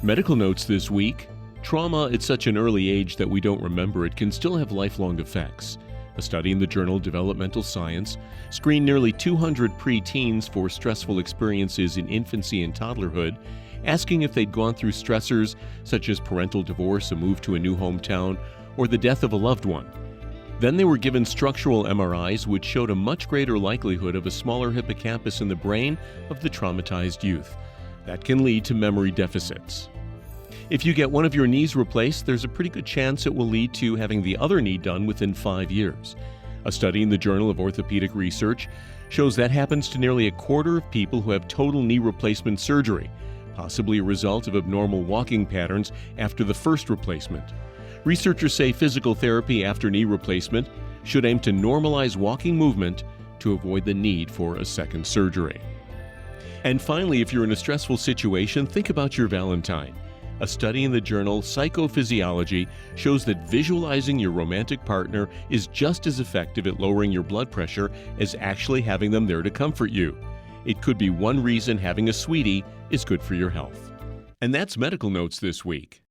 Medical notes this week. Trauma at such an early age that we don't remember it can still have lifelong effects. A study in the journal Developmental Science screened nearly 200 preteens for stressful experiences in infancy and toddlerhood, asking if they'd gone through stressors such as parental divorce, a move to a new hometown, or the death of a loved one. Then they were given structural MRIs, which showed a much greater likelihood of a smaller hippocampus in the brain of the traumatized youth. That can lead to memory deficits. If you get one of your knees replaced, there's a pretty good chance it will lead to having the other knee done within 5 years. A study in the Journal of Orthopedic Research shows that happens to nearly a quarter of people who have total knee replacement surgery, possibly a result of abnormal walking patterns after the first replacement. Researchers say physical therapy after knee replacement should aim to normalize walking movement to avoid the need for a second surgery. And finally, if you're in a stressful situation, think about your Valentine. A study in the journal Psychophysiology shows that visualizing your romantic partner is just as effective at lowering your blood pressure as actually having them there to comfort you. It could be one reason having a sweetie is good for your health. And that's Medical Notes this week.